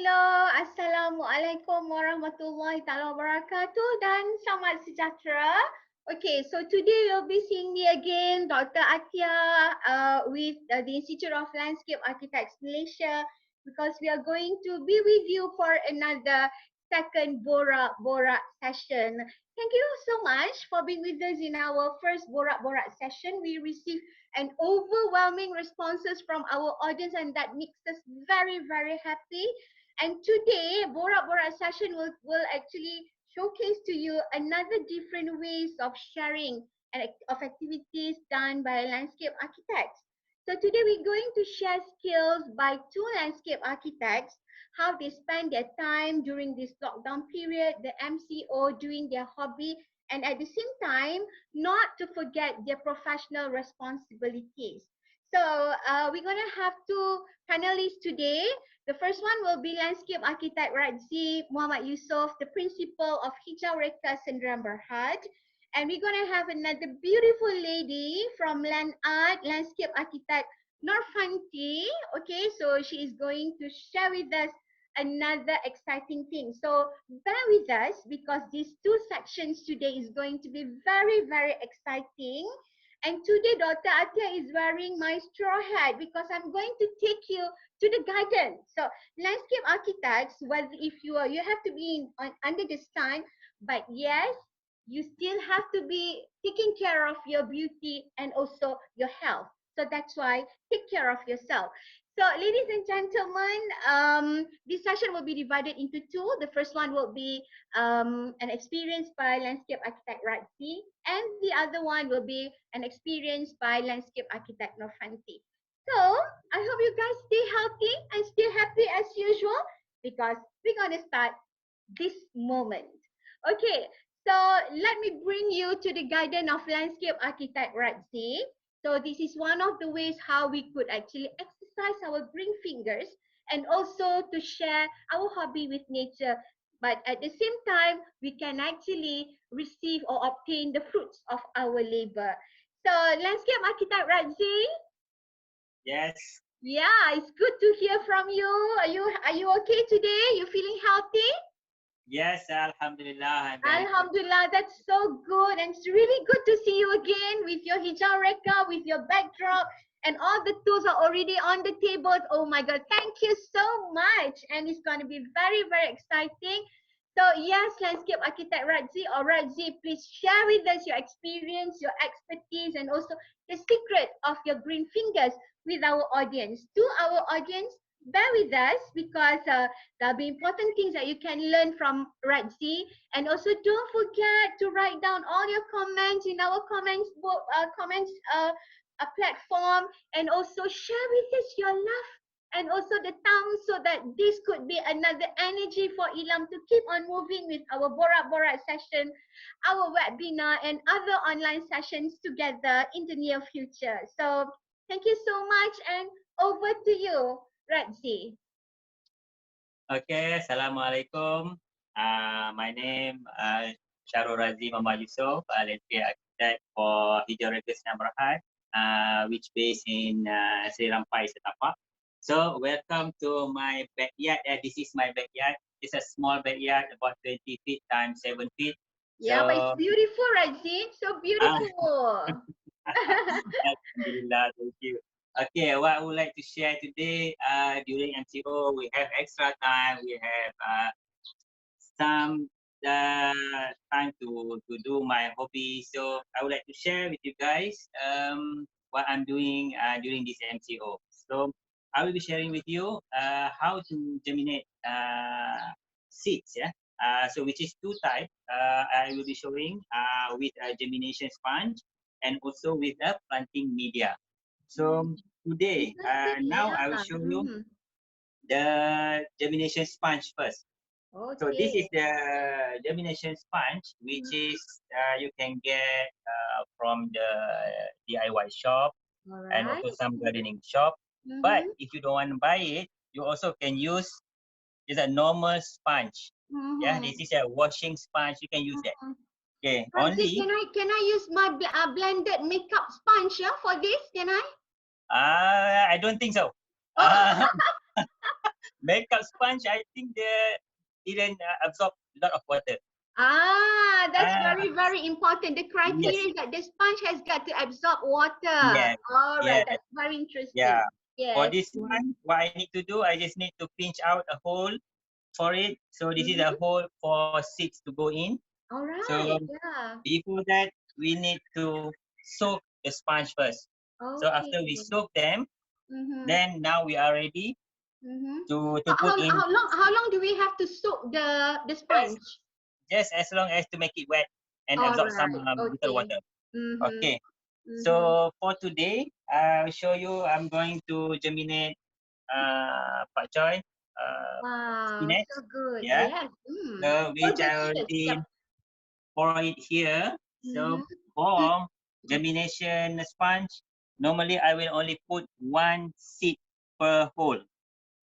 Hello, Assalamualaikum warahmatullahi taala wabarakatuh dan selamat sejahtera. Okay, so today you'll be seeing me again, Dr. Atia, with the Institute of Landscape Architects Malaysia, because we are going to be with you for another second Borak session. Thank you so much for being with us in our first Borak session. We received an overwhelming responses from our audience, and that makes us very, very happy. And today, Borak session will actually showcase to you another different ways of sharing and of activities done by landscape architects. So today we're going to share skills by two landscape architects, how they spend their time during this lockdown period, the MCO, doing their hobby, and at the same time, not to forget their professional responsibilities. So we're going to have two panelists today. The first one will be landscape architect Radzi Muhammad Yusof, the principal of Hijaureka Sdn. And we're going to have another beautiful lady from Landart, landscape architect Norfanty. Okay, so she is going to share with us another exciting thing. So bear with us because these two sections today is going to be very, very exciting. And today Dr. Atia is wearing my straw hat because I'm going to take you to the garden. So landscape architects, whether if you have to be under the sun, but yes, you still have to be taking care of your beauty and also your health. So that's why take care of yourself. So ladies and gentlemen, this session will be divided into two. The first one will be an experience by landscape architect Radzi, and the other one will be an experience by landscape architect Norfanty. So I hope you guys stay healthy and stay happy as usual because we're going to start this moment. Okay, so let me bring you to the garden of landscape architect Radzi. So this is one of the ways how we could actually exercise our green fingers and also to share our hobby with nature. But at the same time, we can actually receive or obtain the fruits of our labor. So landscape architect Radzi? Yes. Yeah, it's good to hear from you. Are you okay today? You feeling healthy? Yes, Alhamdulillah. Alhamdulillah, that's so good. And it's really good to see you again with your hijaureka, with your backdrop, and all the tools are already on the table. Oh my God, thank you so much. And it's going to be very, very exciting. So yes, landscape architect Radzi or Radzi, please share with us your experience, your expertise, and also the secret of your green fingers with our audience. To our audience, bear with us because there'll be important things that you can learn from Radzi. And also don't forget to write down all your comments in our comments book, platform, and also share with us your love and also the tongue so that this could be another energy for Ilham to keep on moving with our Borak session, our webinar, and other online sessions together in the near future. So thank you so much, and over to you, Radzi. Okay, Assalamualaikum. My name Shahrul Radzi Muhammad Yusof, landscape architect for Hijaureka Sdn, which based in Sri Rampai, Setapak. So welcome to my backyard. This is my backyard. It's a small backyard, about 20 feet times 7 feet. Yeah, but it's beautiful, Radzi. So beautiful. Alhamdulillah, thank you. Okay, what I would like to share today, during MCO, we have extra time. We have some time to do my hobby. So I would like to share with you guys what I'm doing during this MCO. So I will be sharing with you how to germinate seeds. Yeah. So which is two types. I will be showing with a germination sponge and also with a planting media. So today, now I will show you the germination sponge first. Okay. So this is the germination sponge, which is you can get from the DIY shop and also some gardening shop. But if you don't want to buy it, you also can use just a normal sponge. Yeah, this is a washing sponge. You can use that. Okay, Radzi, only. can I use my blended makeup sponge for this? Can I? I don't think so. Backup sponge, I think they didn't absorb a lot of water. That's very, very important. The Yes, criteria is that the sponge has got to absorb water. yes, All right, yes, that's very interesting. yeah. For Yes. this one, what I need to do, I just need to pinch out a hole for it. So this is a hole for seeds to go in. All So right, yeah. before that, we need to soak the sponge first. So Okay. after we soak them, Mm-hmm. then now we are ready Mm-hmm. to How, put how, in how long how long do we have to soak the just, sponge? just as long as to make it wet and All absorb some right. little Okay. water. Mm-hmm. Okay. Mm-hmm. So for today, I'll show you. I'm going to germinate pak choy, Wow, spinach. so good. Yeah. Yes. So So which the I seeds. Yep. already pour it here. So Mm-hmm. for germination sponge, normally I will only put one seed per hole.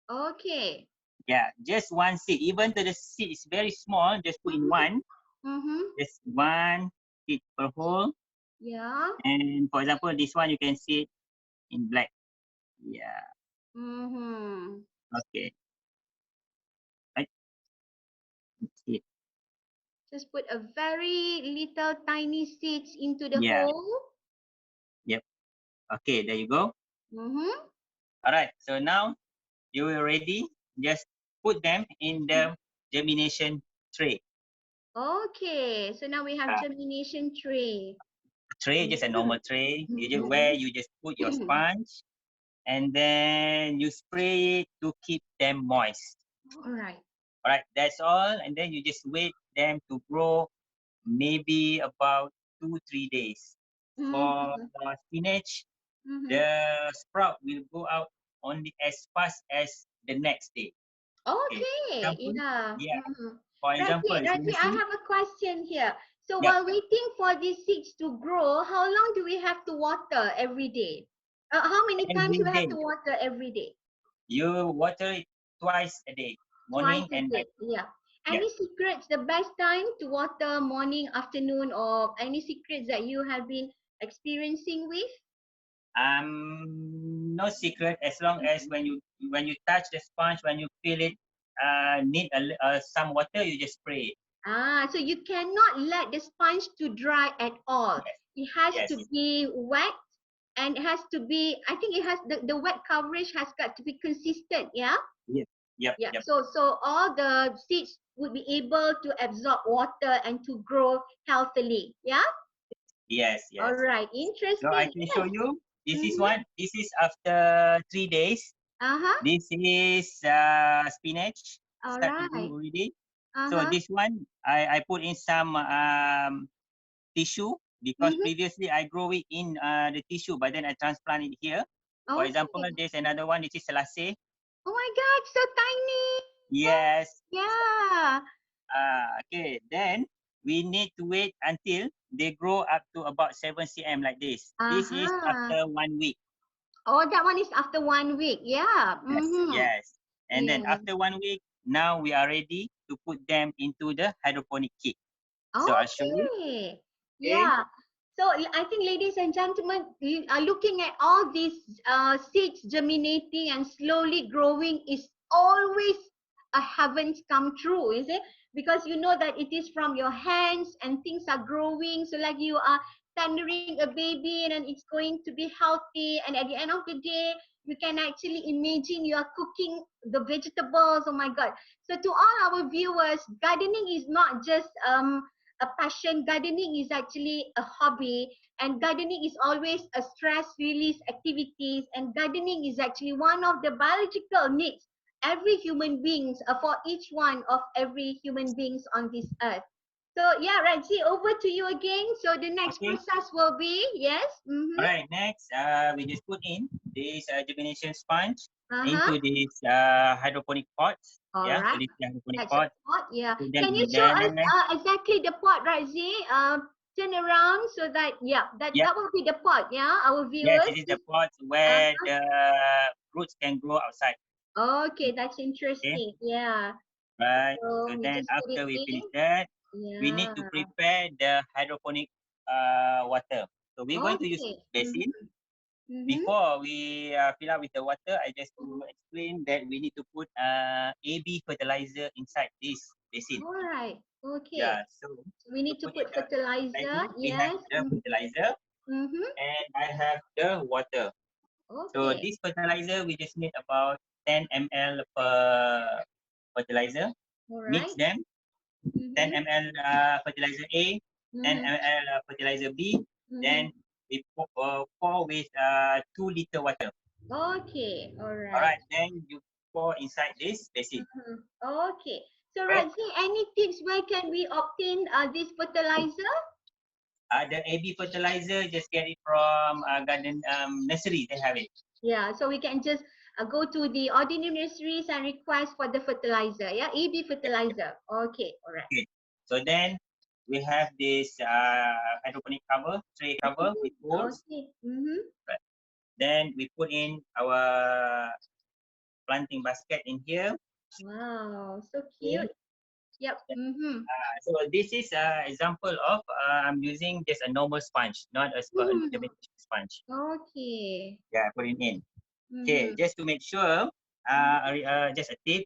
Okay. Yeah, just one seed. Even though the seed is very small, just put in one. Mm-hmm. Just one seed per hole. Yeah. And for example, this one you can see it in black. Yeah. Mm-hmm. Okay. Right. That's it. Just put a very little tiny seeds into the Yeah. hole. Yep. Okay. There you go. Mm-hmm. All right. So now you are ready. Just put them in the germination tray. Okay. So now we have Uh, germination tray. Tray, just a normal tray. You just where you just put your sponge and then you spray it to keep them moist. All right. All right. That's all. And then you just wait them to grow maybe about 2-3 days. For Mm-hmm. spinach, Mm-hmm. the sprout will go out only as fast as the next day. Okay. Okay. Example, Yeah. yeah. Mm-hmm. For example, if you Razi, I see, have a question here. So yeah, while waiting for these seeds to grow, how long do we have to water every day? How many times every we have day to water every day? you water it twice a day, Twice morning a and night. day. Yeah. Yeah. Any secrets, the best time to water morning, afternoon, or any secrets that you have been experiencing with? No secret as long as when you touch the sponge, when you feel it need some water, you just spray it. So you cannot let the sponge to dry at all. Yes. It has Yes. to be wet and it has to be, I think it has the wet coverage has got to be consistent, yeah? Yep. Yep. Yeah. Yep. So all the seeds would be able to absorb water and to grow healthily. Yeah? Yes. All Yes. right. So I Interesting. can show Yes. you. This is Mm-hmm. one. This is after 3 days. Uh-huh. This is spinach All start to right. grow already. So Uh-huh. this one I put in some tissue because Mm-hmm. previously I grow it in the tissue, but then I transplant it here. For example, Okay. there's another one. This is selase. Oh my God, so tiny. Yes. Yeah. Okay. Then we need to wait until they grow up to about 7 cm like this. This is Uh-huh. after 1 week. Oh, that one is after 1 week. Yeah. Yes. Mm-hmm. Yes. And then Yeah. after 1 week, now we are ready to put them into the hydroponic kit. So I'll show you. Okay. Okay. Yeah. So I think, ladies and gentlemen, you are looking at all these seeds germinating and slowly growing is always a heavens come true, is it? Because you know that it is from your hands and things are growing. So like you are tendering a baby and then it's going to be healthy. And at the end of the day, you can actually imagine you are cooking the vegetables. Oh my God. So to all our viewers, gardening is not just a passion. Gardening is actually a hobby, and gardening is always a stress release activities, and gardening is actually one of the biological needs every human beings for each one of every human beings on this earth. So yeah, Radzi, over to you again. So the next Okay. process will be, yes. All right. Next, we just put in this germination sponge Uh-huh. into this hydroponic pot. All Yeah. So right. this is the hydroponic That's a pot. pot. Yeah. Put them Can you in show there. us exactly the pot, Radzi? Turn around so that, yeah, Yeah. that will be the pot. Yeah, our Yes, viewers. this is the pot Uh, where the roots can grow outside. okay, that's Okay. interesting. Yeah. Right. So So we then just put it after we finish in. that, we need Yeah. to prepare the hydroponic water. So we're going to use Okay. basin. before we fill up with the water, I just to explain that we need to put AB fertilizer inside this basin. All right. Okay. Yeah, so We to need to put in put the fertilizer. fertilizer, we have Yes. the fertilizer Mm-hmm. and I have the water. So Okay. this fertilizer, we just need about 10 ml per fertilizer. All Mix right. them, 10 Mm-hmm. ml fertilizer A, 10 Mm-hmm. ml fertilizer B. Mm-hmm. Then we pour with 2 liter water. Okay. All All right. right, then you pour inside this basin. Mm-hmm. Okay. So, Okay. Radzi, any tips where can we obtain this fertilizer? The AB fertilizer, just get it from garden nursery. They have it. Yeah. So we can just go to the ordinary nurseries and request for the fertilizer. Yeah. AB fertilizer. Okay. All right. Okay. So then we have this hydroponic cover, tray cover with holes. Okay. Mm-hmm. Right. Then we put in our planting basket in here. Wow. So Okay. cute. Yep. Mm-hmm. So this is an example of I'm using just a normal sponge, not a Mm-hmm. germination sponge. Okay. Yeah, put it in. Okay, Mm-hmm. just to make sure, just a tip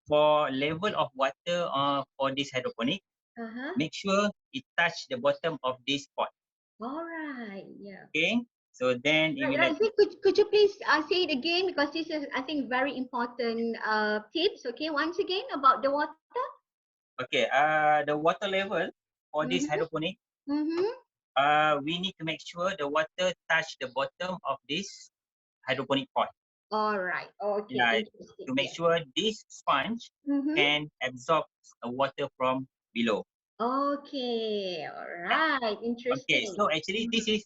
for level of water for this hydroponic, Uh-huh. make sure it touch the bottom of this pot. All right. Yeah. Okay, so then it Right, will like, Razi, could you please say it again, because this is, I think, very important tips. Okay, once again about the water. okay, the water level for this Mm-hmm. hydroponic, Mm-hmm. we need to make sure the water touch the bottom of this hydroponic pot. All right. Okay, Yeah, interesting. to make Yeah. sure this sponge Mm-hmm. can absorb water from below. Okay. All Yeah. right. Okay, Interesting. so actually Mm-hmm. this is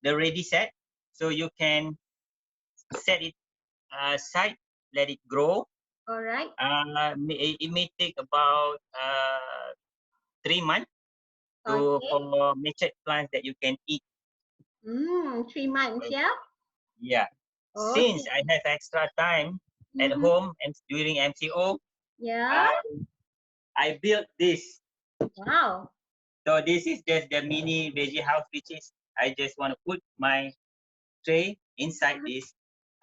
the ready set. So you can set it aside, let it grow. All right. It may take about 3 months to Okay. for matured plants that you can eat. 3 months. Yeah. Yeah. Since Okay. I have extra time at Mm-hmm. home and during MCO, Yeah. I I built this. Wow. So this is just the mini veggie house, which is I just want to put my tray inside Uh-huh. this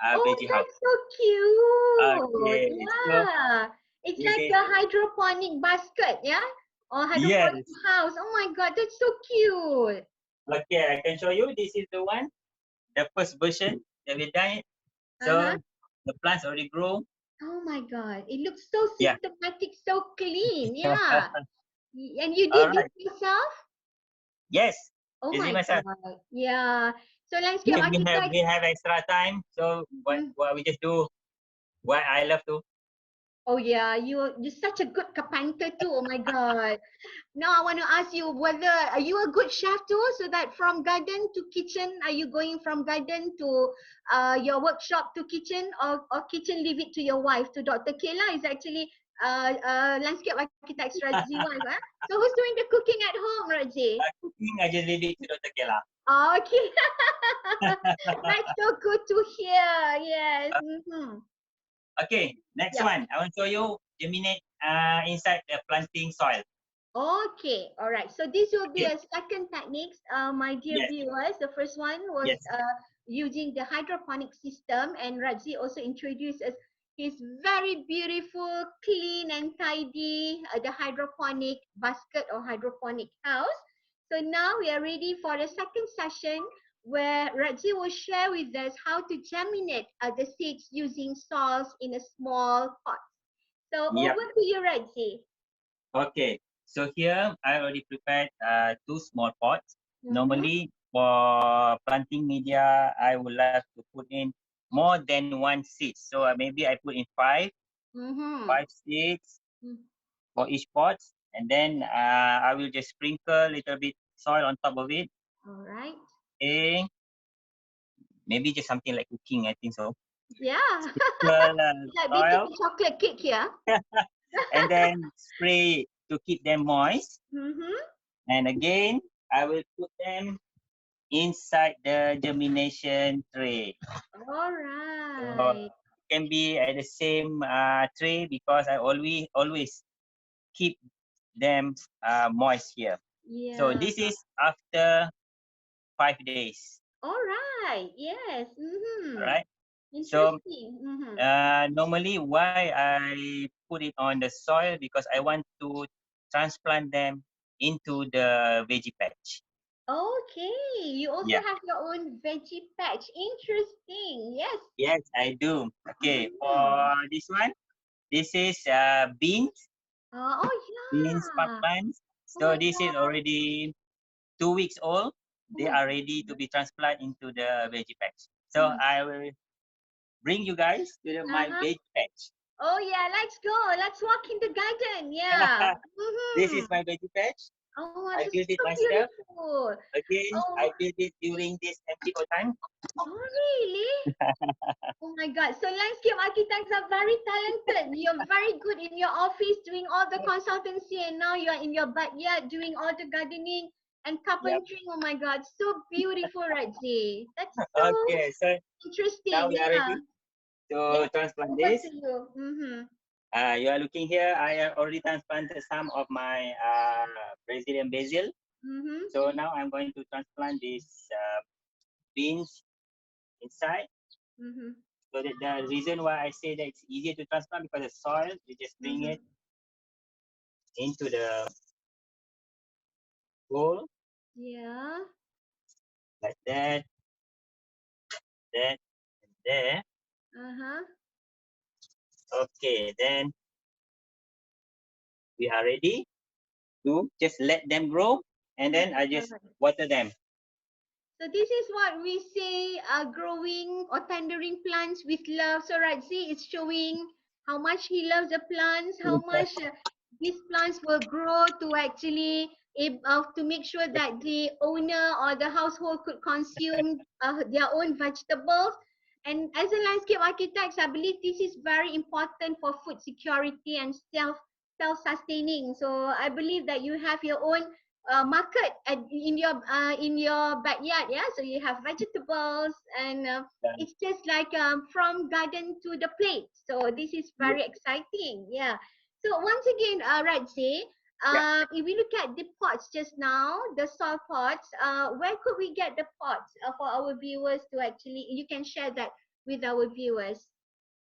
Oh, veggie house. that's so cute. Okay, so Yeah. It's this like is a hydroponic basket, yeah? Or hydroponic yes. house. Oh my God, that's so cute. Okay, I can show you. This is the one, the first version that we done it. Uh-huh. So the plants already grow. Oh my God. It looks so Yeah. systematic, so clean. Yeah. And you All did this right. yourself? Yes. Oh Is it my myself? God. Yeah. So landscape If architect. we have extra time, so Mhm. what we just do what I love to. Oh yeah, you're such a good carpenter too. Oh my God. Now I want to ask you whether are you a good chef too? So that from garden to kitchen, are you going from garden to your workshop to kitchen, or kitchen leave it to your wife, to Dr. Kayla is actually landscape architect Shradzi wife. Huh? So who's doing the cooking at home, Raji? Cooking, I just leave it to Dr. Kela. Okay, that's so good to hear. Yes. Mm-hmm. Okay, next Yep. one. I want to show you germinate inside the planting soil. Okay, all right. So this will be Okay. a second techniques, my dear Yes. viewers. The first one was Yes. using the hydroponic system, and Radzi also introduced us his very beautiful, clean and tidy the hydroponic basket or hydroponic house. So now we are ready for the second session where Radzi will share with us how to germinate the seeds using soils in a small pot. So Yep. over to you, Radzi. Okay. So here I already prepared 2 small pots. Mm-hmm. Normally for planting media, I would love to put in more than 1 seed. So maybe I put in Mm-hmm. 5 seeds for each pot, and then I will just sprinkle a little bit soil on top of it. All right. Okay. Maybe just something like cooking, I think so. Yeah. Sprinkle Like baking soil a chocolate cake here. and then spray to keep them moist. Mm-hmm. And again, I will put them inside the germination tray. All So right. it can be at the same tray because I always keep them moist here. So Yeah. this is after 5 days. All right. Yes. All Mm-hmm. right. So Interesting. Mm-hmm. normally why I put it on the soil because I want to transplant them into the veggie patch. Okay. You also Yeah. have your own veggie patch. Interesting. Yes. Yes, I do. Okay. Mm-hmm. For this one, this is Oh beans pot yeah. plants. Oh So my this is God. already 2 weeks old. Oh They my are ready to God. be transplanted into the veggie patch. Oh So my. I will bring you guys to my Uh-huh. veggie patch. Oh yeah. Let's go. Let's walk in the garden. Yeah. This Mm-hmm. is my veggie patch. Oh, I this is built it so myself. beautiful. Again, Oh, I built it during this MCO time. oh really? Oh my God. So landscape architects are very talented. You're very good in your office doing all the consultancy, and now you're in your backyard doing all the gardening and Yep. carpentering. Oh my God. So beautiful, Radzi. That's so Okay, so now interesting. we are Yeah. ready to Yes. transplant Over this. to you. Mm-hmm. You are looking here. I have already transplanted some of my Brazilian basil. Mm-hmm. So now I'm going to transplant these beans inside. Mm-hmm. So that the reason why I say that it's easier to transplant because the soil, you just bring Mm-hmm. it into the bowl Yeah. like that, and there. Uh-huh. Okay, then we are ready to just let them grow, and then I just Correct. water them. So this is what we say growing or tendering plants with love. So Radzi is showing how much he loves the plants, how much these plants will grow to actually to make sure that the owner or the household could consume their own vegetables. And as a landscape architect, I believe this is very important for food security and self-sustaining. So I believe that you have your own market in your backyard. Yeah, so you have vegetables, and Then, it's just like from garden to the plate. So this is yeah, very exciting. Yeah. So once again, Radzi, yeah. if we look at the pots just now, the soil pots, where could we get the pots for our viewers to actually? You can share that with our viewers.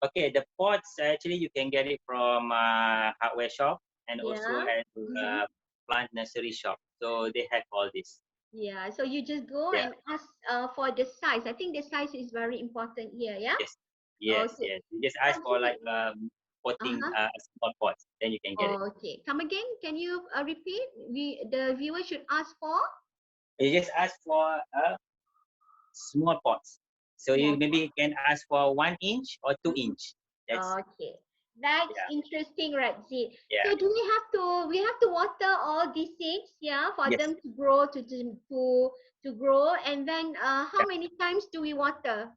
Okay, the pots actually you can get it from hardware shop and also Yeah. at Mm-hmm. plant nursery shop. So they have all this. Yeah, so you just go Yeah. and ask for the size. I think the size is very important here, yeah? Yes. Yes. Okay. Yes. You just ask for like Absolutely. potting Uh-huh. a small pot, then you can get it. Okay. Come again. Can you repeat? The viewer should ask for You just ask for a small pots. So you small pot. maybe can ask for 1 inch or two Mhm. inch. That's Okay. That's yeah. interesting, Radzi. Yeah. So do we have to water all these seeds, yeah, for Yes. them to grow to grow, and then how Yeah. many times do we water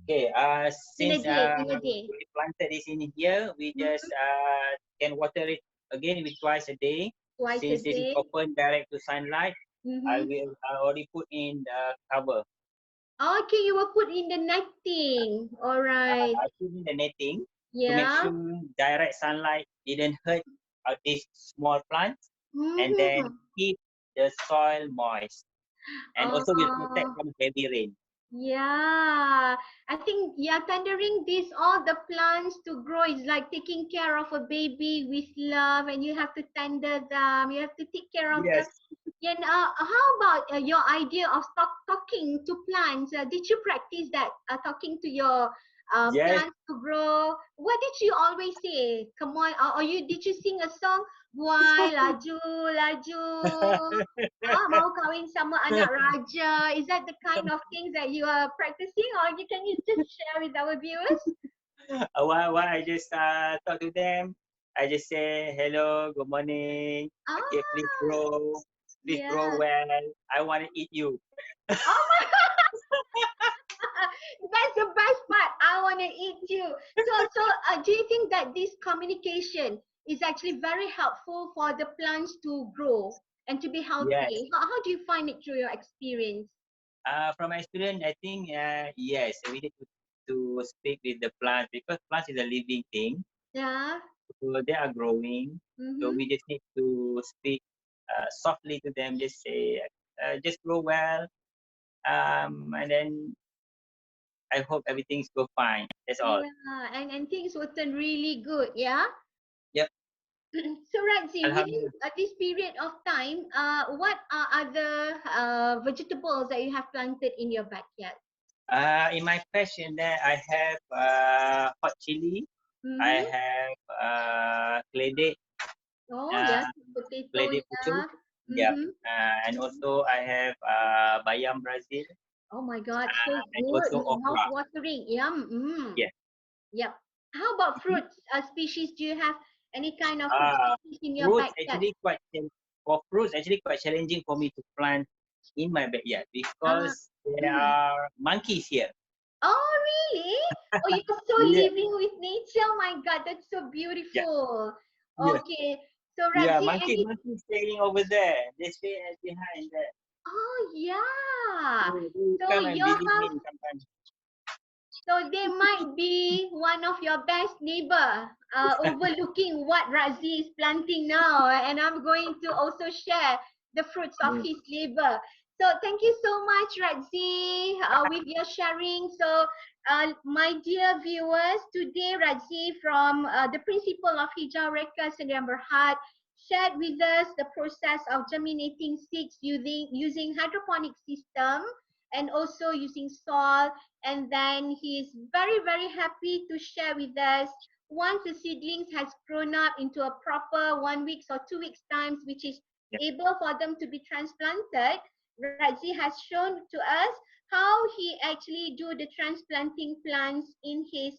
Okay. in a Since day? In a day. we planted this in here, we just Mm-hmm. can water it again with twice a day. Twice a Since this is day. open direct to sunlight, Mm-hmm. I already put in the cover. Okay, you will put in the netting. All right. I put in the netting to make Yeah. sure direct sunlight didn't hurt these small plants, and then Mm-hmm. keep the soil moist, and also will protect Uh, from heavy rain. yeah. I think yeah, tendering this all the plants to grow is like taking care of a baby with love, and you have to tender them. You have to take care of them. Yes. And how about your idea of talking to plants? Did you practice that? Talking to your Yes. plants to grow. What did you always say? Come on, or you did you sing a song? Buai laju laju. Mau kawin sama anak raja. Is that the kind of things that you are practicing, or can you just share with our viewers? While I just talk to them, I just say hello, good morning. Okay, Ah, please grow yeah. well. I want to eat you. Oh my That's the best part. I want to eat you. So, do you think that this communication is actually very helpful for the plants to grow and to be Yes. healthy? How do you find it through your experience? From my experience, I think yes, we need to speak with the plant because plants is a living thing. Yeah. So they are growing. So Mm-hmm. we just need to speak softly to them. Just say, just grow well. And then I hope everything's go fine. That's all. Yeah, and things will turn really good, yeah. Yep. So Radzi, within Alhamdulillah. this period of time, what are other vegetables that you have planted in your backyard? In my passion there, I have hot chili. I Mm-hmm. have keledek, Oh, uh, yes, potato, keledek pucuk. yeah. Yep. Mm-hmm. And also I have bayam Brazil, Oh my God, so and good, also okra. mouth-watering, yum. Mm. Yes. Yep. How about Mhm. fruits species? Do you have any kind of fruit Uh, species in your fruits backyard? actually for fruits actually quite challenging for me to plant in my backyard Uh, because there mm. are monkeys here. Oh, really? Oh, you're so Yeah. living with nature. Oh my God, that's so Yeah. beautiful. Yeah. Okay. So, Yeah. Radzi, any... Monkey staying over there. They stay behind there. Oh, yeah. They So, come and your visit house, me sometimes. so they might be one of your best neighbor, overlooking what Radzi is planting now. And I'm going to also share the fruits of Mm. his labor. So thank you so much, Radzi, with your sharing. So, my dear viewers, today Radzi from the principal of Hijaureka Sdn shared with us the process of germinating seeds using hydroponic system and also using soil, and then he is very very happy to share with us once the seedlings has grown up into a proper 1 week or 2 weeks times, which is Yeah. able for them to be transplanted. Radzi has shown to us how he actually do the transplanting plants in his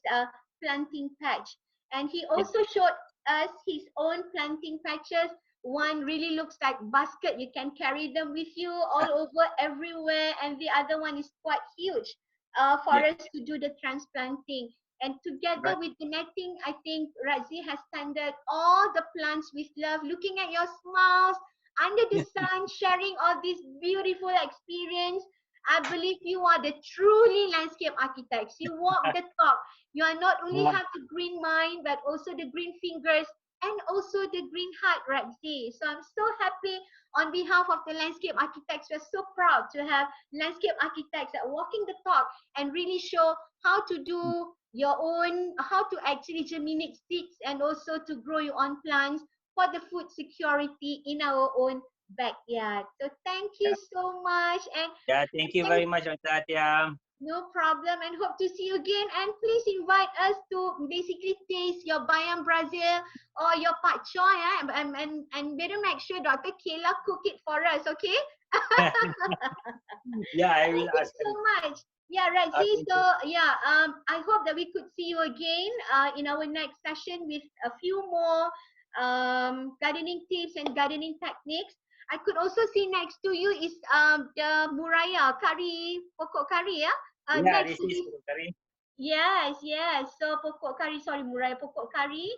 planting patch, and he Yeah. also showed us his own planting patches. One really looks like basket, you can carry them with you all over everywhere, and the other one is quite huge for Yeah. us to do the transplanting. And together Right. with the netting, I think Radzi has tended all the plants with love, looking at your smiles under the sun, sharing all this beautiful experience. I believe you are the truly landscape architects. You walk the talk. You are not only have the green mind, but also the green fingers and also the green heart, Radzi. So I'm so happy on behalf of the landscape architects. We're so proud to have landscape architects that are walking the talk and really show how to do your own, how to actually germinate seeds and also to grow your own plants for the food security in our own backyard. So thank you Yeah. so much, and Yeah. Thank you thank, very much, Dr. Atia. no problem, and hope to see you again. And please invite us to basically taste your bayam Brazil or your pak choy, and better make sure Dr. Kayla cook it for us, okay? Yeah, I will Thank you ask so her. much. Yeah, Radzi. Thank So you. yeah, I hope that we could see you again in our next session with a few more gardening tips and gardening techniques. I could also see next to you is the muraya curry, pokok curry, yeah. Yeah, Next this to is this, Kari. yes, yes. So pokok curry, sorry, muraya pokok curry.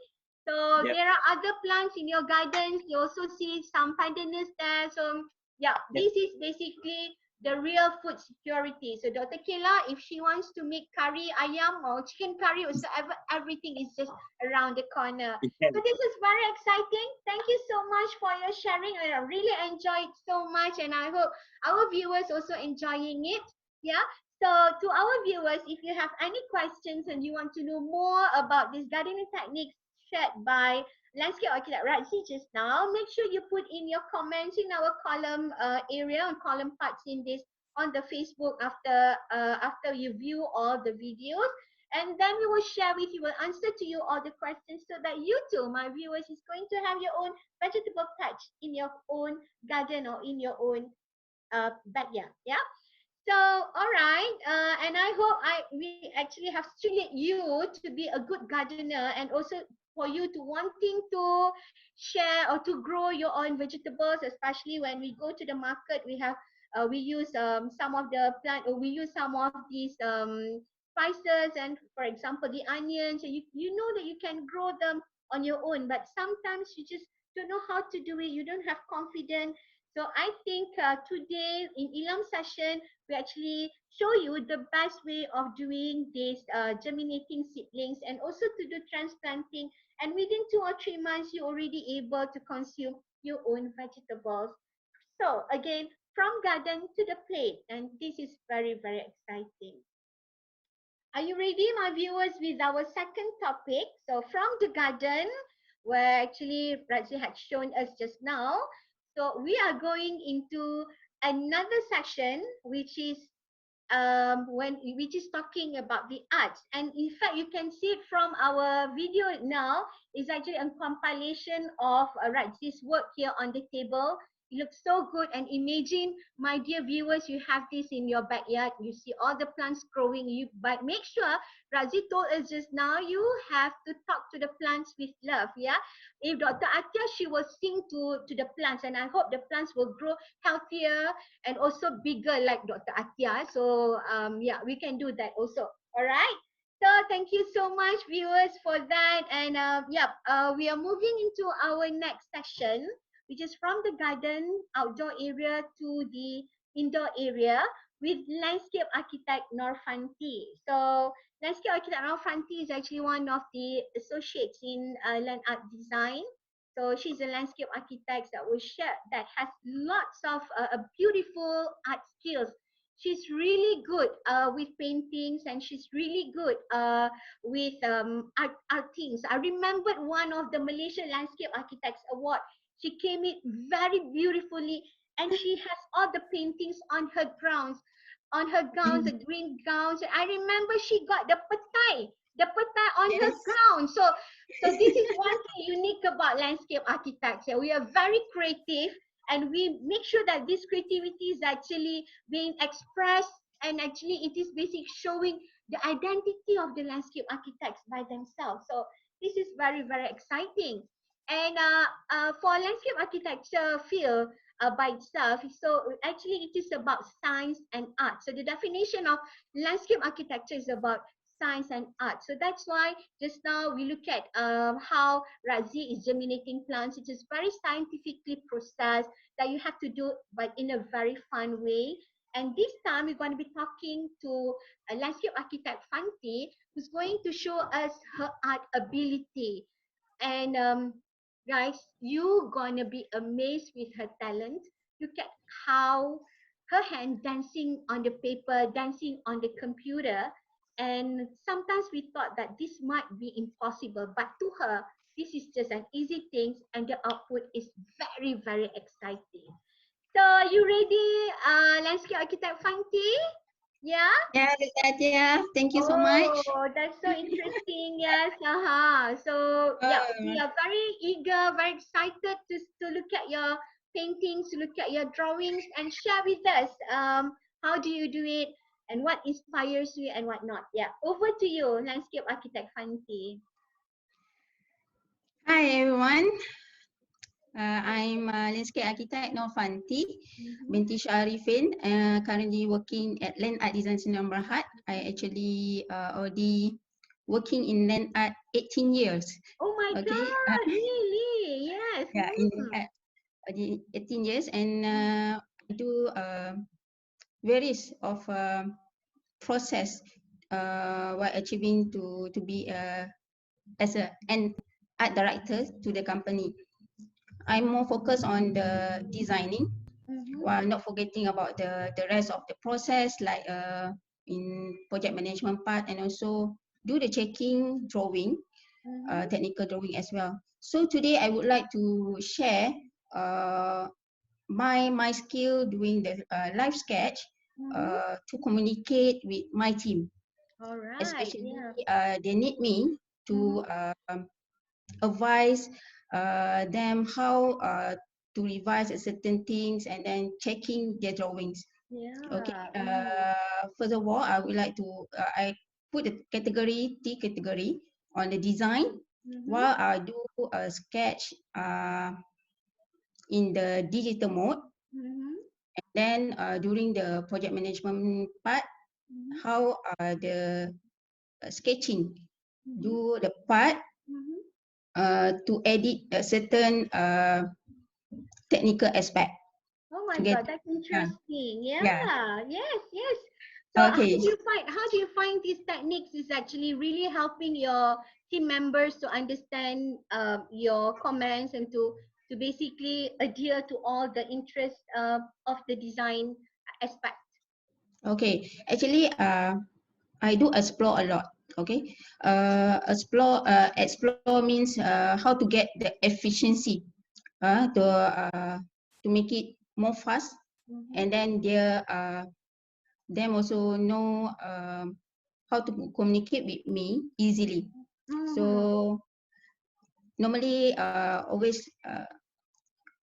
So Yep. there are other plants in your gardens. You also see some pandanus there. So yeah, Yep. this is basically the real food security. So Dr. Kayla, if she wants to make curry ayam or chicken curry or whatsoever, everything is just around the corner. You So can. this is very exciting. Thank you so much for your sharing. I really enjoyed so much, and I hope our viewers also enjoying it. Yeah. So to our viewers, if you have any questions and you want to know more about this gardening techniques shared by landscape architect Radzi just now, make sure you put in your comments in our column area and column parts in this on the Facebook after you view all the videos. And then we will share with you, will answer to you all the questions so that you too, my viewers, is going to have your own vegetable patch in your own garden or in your own backyard. Yeah. So, all right, and I hope we actually have stimulated you to be a good gardener, and also for you to wanting to share or to grow your own vegetables, especially when we go to the market. We use some of the plant, or we use some of these spices, and for example, the onions. And you know that you can grow them on your own, but sometimes you just don't know how to do it. You don't have confidence. So I think today in Ilam session, we actually show you the best way of doing this germinating seedlings and also to do transplanting. And within 2 or 3 months, you're already able to consume your own vegetables. So again, from garden to the plate. And this is very, very exciting. Are you ready, my viewers, with our second topic? So from the garden, where actually Radzi had shown us just now. So we are going into another session, which is which is talking about the arts. And in fact, you can see it from our video now. Is actually a compilation of Radzi's work here on the table. It looks so good, and imagine, my dear viewers, you have this in your backyard. You see all the plants growing. But make sure, Radzi told us just now, you have to talk to the plants with love. Yeah, if Dr. Atia, she will sing to the plants, and I hope the plants will grow healthier and also bigger like Dr. Atia. So yeah, we can do that also. All right. So thank you so much, viewers, for that. And we are moving into our next session, which is from the garden outdoor area to the indoor area with landscape architect Norfanty. So landscape architect Norfanty is actually one of the associates in Landart design. So she's a landscape architect that will share, that has lots of beautiful art skills. She's really good with paintings, and she's really good with art things. I remembered one of the Malaysia Landscape Architects Award. She came in very beautifully, and she has all the paintings on her grounds, on her gowns, the green gowns. I remember she got the petai on her Yes. gown. So this is one thing unique about landscape architecture. We are very creative, and we make sure that this creativity is actually being expressed, and actually it is basically showing the identity of the landscape architects by themselves. So this is very, very exciting. And for landscape architecture field by itself, so actually it is about science and art. So the definition of landscape architecture is about science and art. So that's why just now we look at how Radzi is germinating plants. It is very scientifically processed that you have to do, but in a very fun way. And this time we're going to be talking to a landscape architect Fanti, who's going to show us her art ability. And guys, you're gonna be amazed with her talent. Look at how her hand dancing on the paper, dancing on the computer. And sometimes we thought that this might be impossible, but to her, this is just an easy thing, and the output is very, very exciting. So, are you ready, landscape architect Fanti? Yeah? Yeah, Nadia, thank you so much. Oh, that's so interesting. Yes. So, yeah, we are very eager, very excited to look at your paintings, to look at your drawings, and share with us how do you do it, and what inspires you and what not. Yeah. Over to you, landscape architect Fanti. Hi everyone. I'm landscape architect Norfanty binti Shaarifin. Currently working at Landart Design Sdn Berhad. I actually already working in Landart 18 years. Oh my Okay. God! Really? Yes. Yeah, in Landart 18 years, and I do various of process while achieving to be as an art director to the company. I'm more focused on the designing, while not forgetting about the rest of the process, like in project management part, and also do the checking drawing, technical drawing as well. So today I would like to share my skill doing the live sketch to communicate with my team. All right. Especially Yeah. they need me to advise them how to revise certain things, and then checking their drawings. Yeah. Okay. First of all, I would like to I put the category T category on the design, while I do a sketch in the digital mode. And then during the project management part, how the sketching do the part to edit a certain technical aspect. Oh my Together. God, that's interesting. Yeah. Yeah. Yes, yes. So Okay. how do you find these techniques is actually really helping your team members to understand your comments and to to basically adhere to all the interest of the design aspect? Okay, actually, I do explore a lot. Okay, explore means how to get the efficiency, to make it more fast, and then them also know how to communicate with me easily. So normally always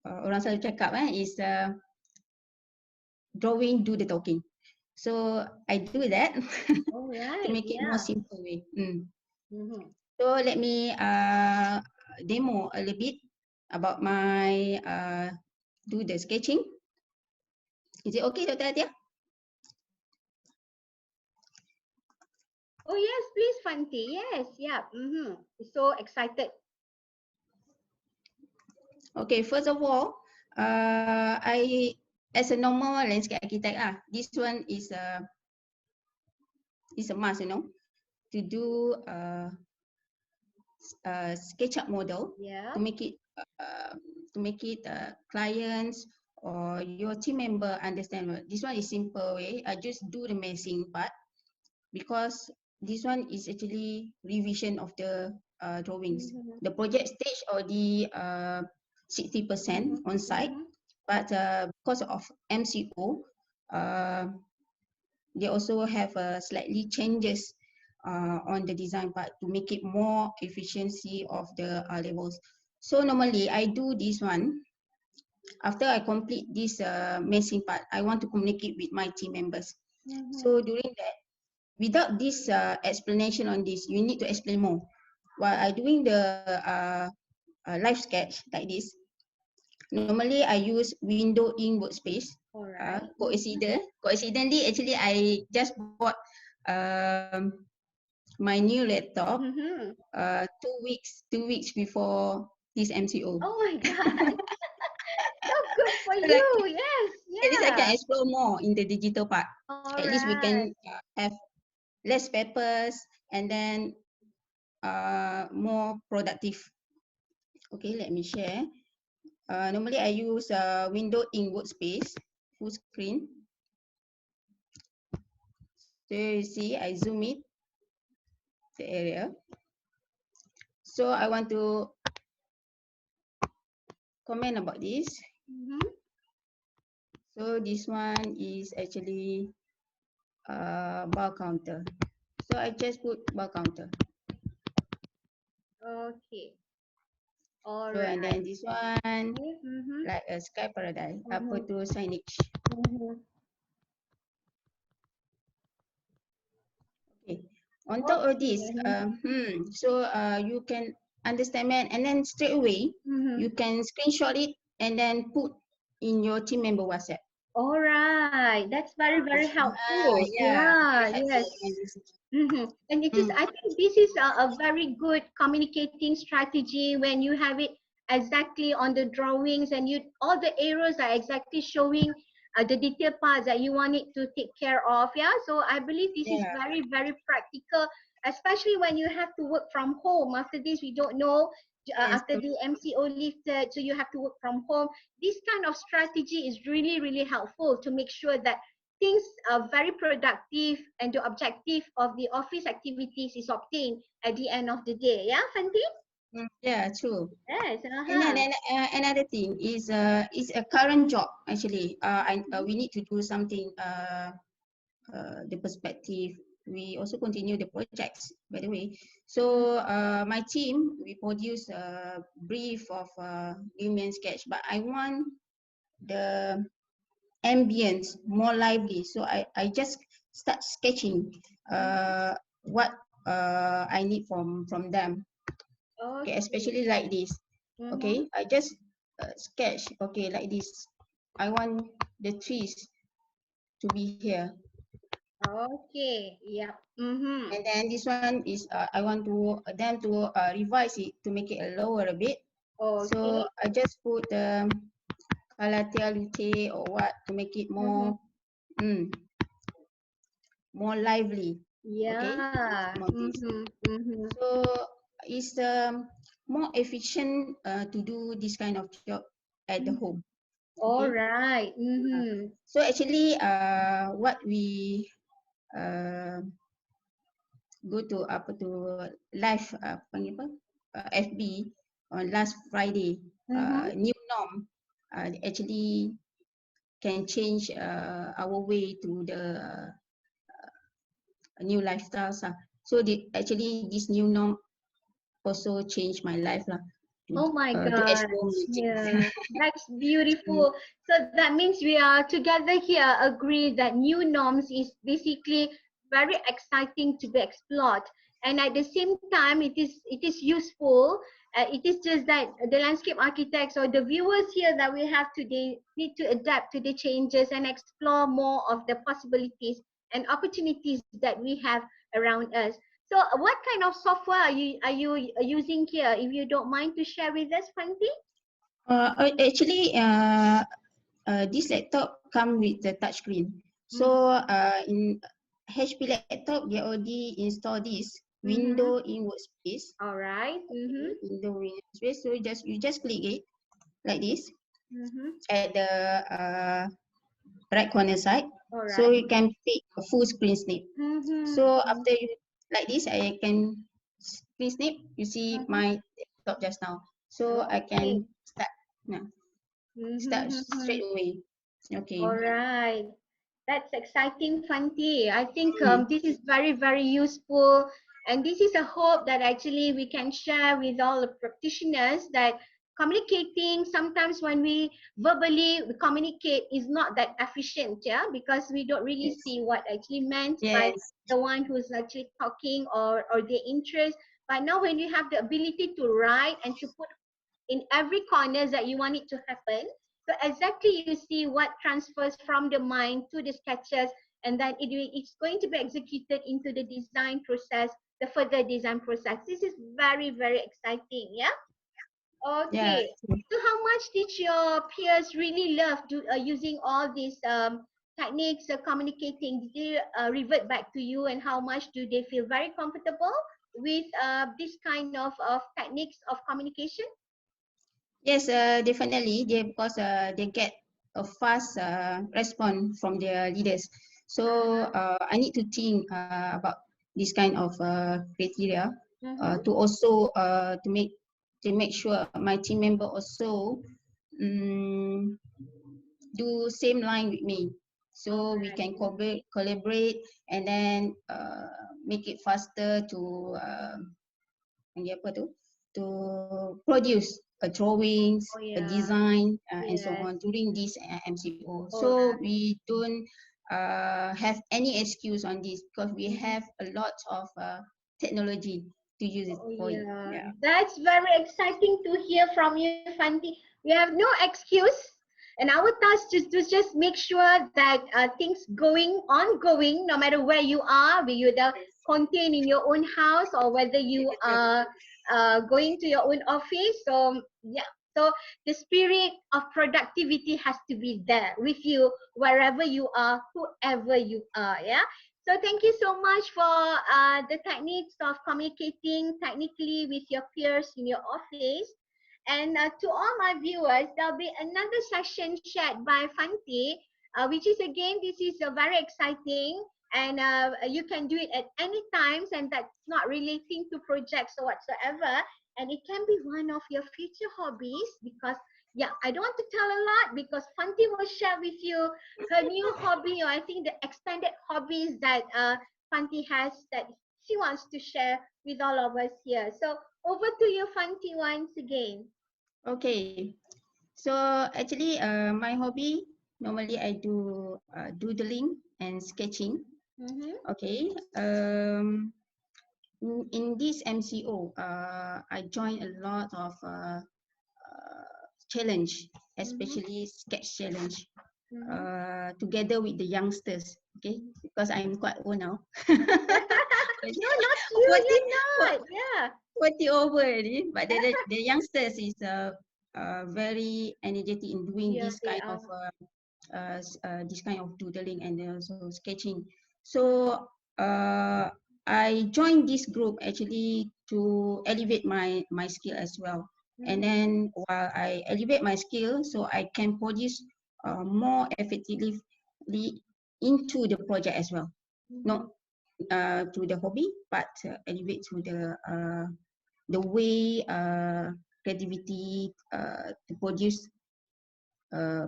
orang selalu cakap is drawing do the talking. So I do that All to right, make it more yeah. simple way. Mm-hmm. So let me demo a little bit about my do the sketching. Is it okay, Dr. Atia? Oh yes, please, Fanti. Yes, yeah. So excited. Okay, first of all, I as a normal landscape architect, this one is a must, to do SketchUp model Yeah. to make it clients or your team member understand. This one is simple way. I just do the messing part because this one is actually revision of the drawings. The project stage already 60% on site, but because of MCO, they also have slightly changes on the design part to make it more efficiency of the levels. So normally I do this one. After I complete this messing part, I want to communicate with my team members. So during that, without this explanation on this, you need to explain more. While I doing the live sketch like this, normally I use window in workspace. All right. Coincidentally, actually I just bought my new laptop 2 weeks before this MCO. Oh my God. So good for So like, you. Yes, at least I can yeah. explore more in the digital part. All At least we right. can have less papers and then more productive. Okay, let me share. Normally I use window in workspace, full screen. So you see, I zoom it, the area. So I want to comment about this. So this one is actually bar counter. So I just put bar counter. Okay. All So and right. then this one like a sky paradise. Apa tu signage. Okay. On top of this, so you can understand man, and then straight away you can screenshot it and then put in your team member WhatsApp. All right. That's very, very helpful. Yeah, Yeah, very helpful. yes. And it is, I think this is a very good communicating strategy when you have it exactly on the drawings and you all the arrows are exactly showing the detailed parts that you want it to take care of. Yeah, so I believe this is very, very practical, especially when you have to work from home. After this, we don't know after the MCO lifted, so you have to work from home. This kind of strategy is really, really helpful to make sure that things are very productive and the objective of the office activities is obtained at the end of the day. Yeah, Fanti? Yeah, true. Yes. And then another thing is a current job actually. We need to do something. The perspective. We also continue the projects, by the way. So my team, we produce a brief of human sketch, but I want the ambience more lively. So I just start sketching what I need from them. Okay, especially like this. Okay, I just sketch. Okay, like this. I want the trees to be here. Okay. Yep. And then this one is I want to them to revise it to make it lower a bit. Okay. So I just put Kalatia Luce or what to make it more more lively. Yeah. Okay. So it's more efficient to do this kind of job at the home. All Okay. right. So actually, what we go to live panggil apa FB on last Friday. New norm actually can change our way to the new lifestyles. So actually this new norm also changed my life lah. Oh my To God. explore new things. Yeah, that's beautiful. So that means we are together here agree that new norms is basically very exciting to be explored. And at the same time, it is useful. It is just that the landscape architects or the viewers here that we have today need to adapt to the changes and explore more of the possibilities and opportunities that we have around us. So what kind of software are you using here? If you don't mind to share with us, Fanti? Actually, this laptop come with the touchscreen. So in HP laptop, they already install this window in workspace. All right. Okay, window in workspace. So you just click it like this Mm-hmm. at the right corner side. All So right. you can pick a full screen snap. So after you like this, I can screen snap. You see my laptop just now. So I Okay. can start straight away. Okay. All right. That's exciting, Fanti. I think Mm. this is very, very useful. And this is a hope that actually we can share with all the practitioners that communicating sometimes when we verbally communicate is not that efficient, yeah, because we don't really Yes. see what actually meant by Yes. the one who's actually talking or their interest. But now when you have the ability to write and to put in every corner that you want it to happen. So exactly you see what transfers from the mind to the sketches, and then it's going to be executed into the design process, the further design process. This is very, very exciting, yeah? Yeah. Okay. So how much did your peers really love using all these techniques of communicating? Did they revert back to you, and how much do they feel very comfortable with this kind of techniques of communication? Yes, definitely. Because they get a fast response from their leaders. So I need to think about this kind of criteria to also to make sure my team member also um, do same line with me. So we can collaborate and then make it faster to panggil apa tu, to produce a drawings, Oh a yeah. design, and so Yes. on during this MCO. All So right. we don't have any excuse on this because we Mhm. have a lot of technology to use it Oh for it. yeah. Yeah. That's very exciting to hear from you, Fanti. We have no excuse. And our task is to just make sure that things ongoing, no matter where you are, whether you're contained in your own house or whether you are going to your own office. So yeah, so the spirit of productivity has to be there with you wherever you are, whoever you are. Yeah. So thank you so much for the techniques of communicating technically with your peers in your office. And to all my viewers, there'll be another session shared by Fanti, which is again, this is very exciting, and you can do it at any times, and that's not relating to projects or whatsoever. And it can be one of your future hobbies because, yeah, I don't want to tell a lot because Fanti will share with you her new hobby, or I think the extended hobbies that Fanti has that she wants to share with all of us here. So over to you, Fanti, once again. Okay. So actually, my hobby normally I do doodling and sketching. Okay. In this MCO, I joined a lot of challenge, especially sketch challenge, together with the youngsters. Okay, because I'm quite old now. No, not you. 40, You're not. Yeah. 40 over already. But the youngsters is very energetic in doing Yeah, this they kind of are. doodling and also sketching. So I joined this group actually to elevate my skill as well. And then while I elevate my skill, so I can produce more effectively into the project as well. Not to the hobby, but elevate to the way creativity to produce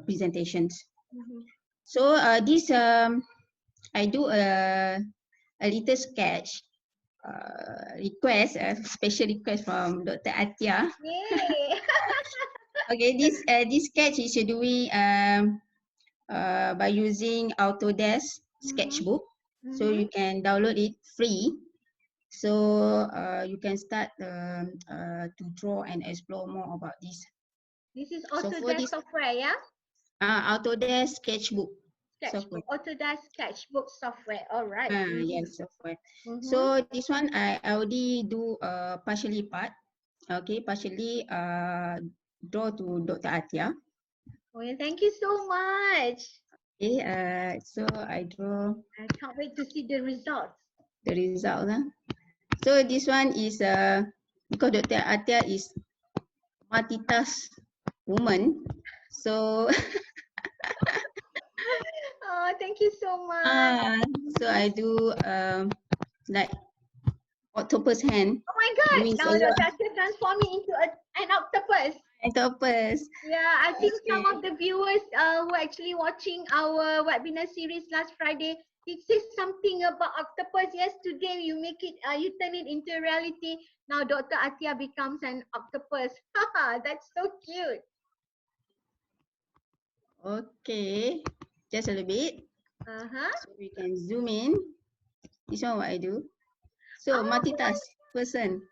presentations. So this I do a little sketch request, a special request from Dr. Atia. Yay! Okay, this sketch is doing by using Autodesk Sketchbook. So you can download it free. So you can start to draw and explore more about this. This is So for Autodesk this software, yeah? Autodesk Sketchbook Sketchbook, software. Autodesk Sketchbook software. All right. Yes, software. So this one I already do partially part. Okay, partially draw to Dr. Atia. Well, thank you so much. Okay, so I draw I can't wait to see the results. the result. So this one is because Dr. Atia is multitask woman. So Oh, thank you so much. so I do like octopus hand. Oh my God! Doing Now a lot. Dr. Atia transforming into an octopus. Octopus. Yeah, I think some Okay. of the viewers who are actually watching our webinar series last Friday, it says something about octopus. Yes, today you make it, you turn it into a reality. Now Dr. Atia becomes an octopus. Haha, that's so cute. Okay, just a little bit. So we can zoom in. This one what I do. So Oh multitask person.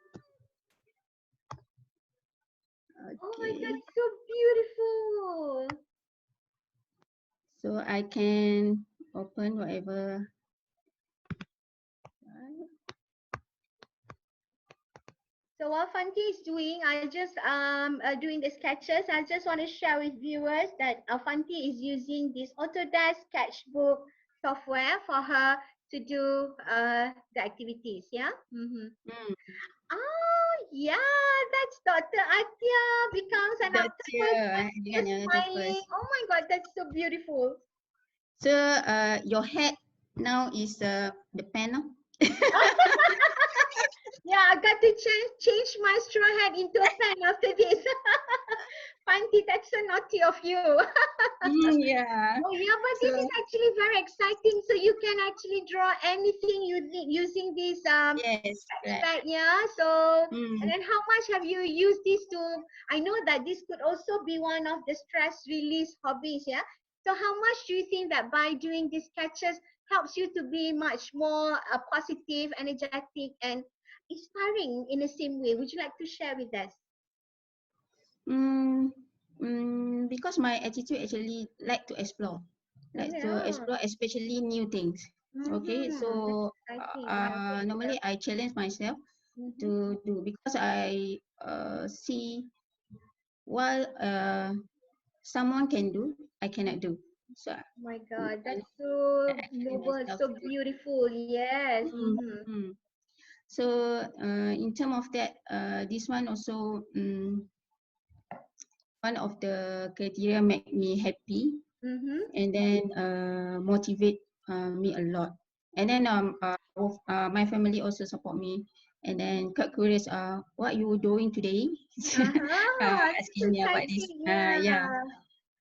Oh my Okay. God, so beautiful. So I can open whatever. So while Fanti is doing, I just doing the sketches. I just want to share with viewers that Fanti is using this Autodesk Sketchbook software for her to do the activities. Yeah. Oh yeah, that's Dr. Atia becomes an octopus. Just smiling. Oh my God, that's so beautiful. So your head now is the pen. Yeah, I got to change my straw hat into a pen after this. Fanti, that's so naughty of you. Yeah. Oh yeah, but this is actually very exciting. So you can actually draw anything using this Yes, pad, yeah. So and Mm. then how much have you used this to? I know that this could also be one of the stress release hobbies, yeah. So how much do you think that by doing these sketches helps you to be much more positive, energetic, and inspiring in the same way? Would you like to share with us? Because my attitude actually like to explore, especially new things. Okay, so That's exciting. normally I challenge myself to do because I see while someone can do, I cannot do. So Oh my God, I that's so actually noble, myself so to do. beautiful. Yes. So in terms of that, this one also one of the criteria make me happy and then motivate me a lot. And then my family also support me. And then quite curious, what you doing today? That's Asking me about this. exciting. Yeah. Yeah.